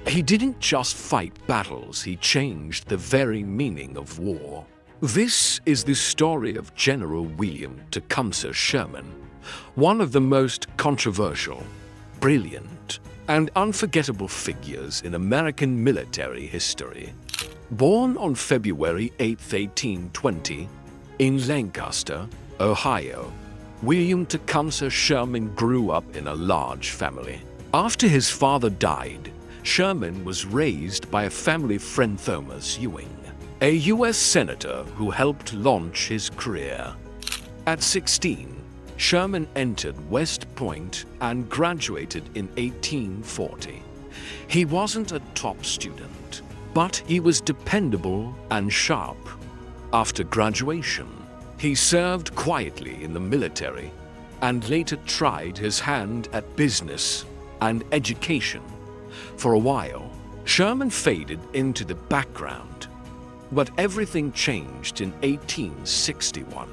He didn't just fight battles, he changed the very meaning of war. This is the story of General William Tecumseh Sherman, one of the most controversial, brilliant, and unforgettable figures in American military history. Born on February 8, 1820, in Lancaster, Ohio, William Tecumseh Sherman grew up in a large family. After his father died, Sherman was raised by a family friend, Thomas Ewing, a U.S. senator who helped launch his career. At 16, Sherman entered West Point and graduated in 1840. He wasn't a top student, but he was dependable and sharp. After graduation, he served quietly in the military and later tried his hand at business and education. For a while, Sherman faded into the background, but everything changed in 1861.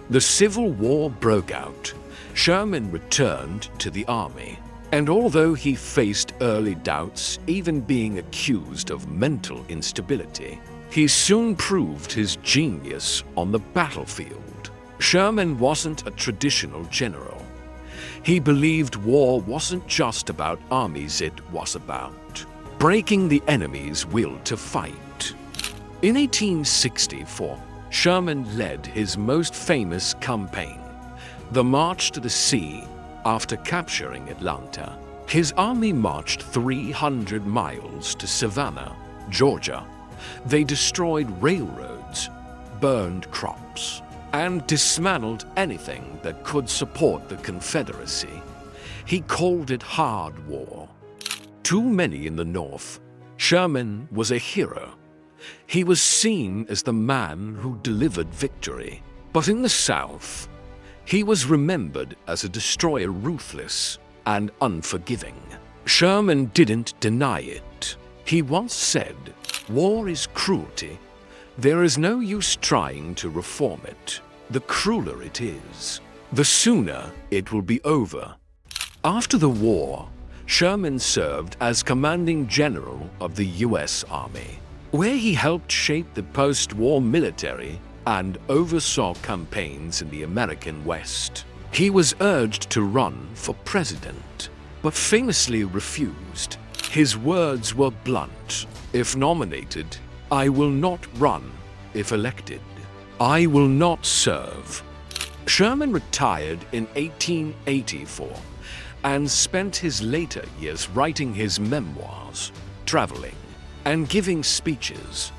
The Civil War broke out. Sherman returned to the army, and although he faced early doubts, even being accused of mental instability, he soon proved his genius on the battlefield. Sherman wasn't a traditional general. He believed war wasn't just about armies, it was about breaking the enemy's will to fight. In 1864, Sherman led his most famous campaign, the March to the Sea. After capturing Atlanta, his army marched 300 miles to Savannah, Georgia. They destroyed railroads, burned crops, and dismantled anything that could support the Confederacy. He called it hard war. To many in the North, Sherman was a hero. He was seen as the man who delivered victory. But in the South, he was remembered as a destroyer, ruthless and unforgiving. Sherman didn't deny it. He once said, "War is cruelty. There is no use trying to reform it. The crueler it is, the sooner it will be over." After the war, Sherman served as commanding general of the U.S. Army, where he helped shape the post-war military and oversaw campaigns in the American West. He was urged to run for president, but famously refused. His words were blunt: "If nominated, I will not run. If elected, I will not serve." Sherman retired in 1884 and spent his later years writing his memoirs, traveling, and giving speeches.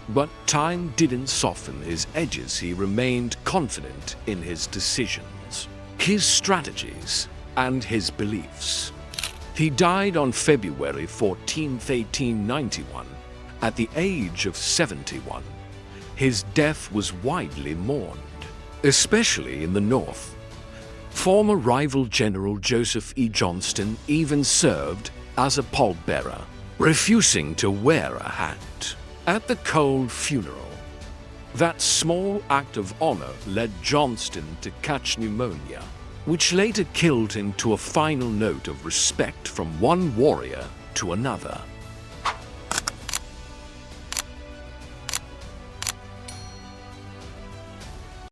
But time didn't soften his edges. He remained confident in his decisions, his strategies, and his beliefs. He died on February 14, 1891, at the age of 71. His death was widely mourned, especially in the North. Former rival General Joseph E. Johnston even served as a pallbearer, refusing to wear a hat at the cold funeral. That small act of honor led Johnston to catch pneumonia, which later killed him. To a final note of respect from one warrior to another.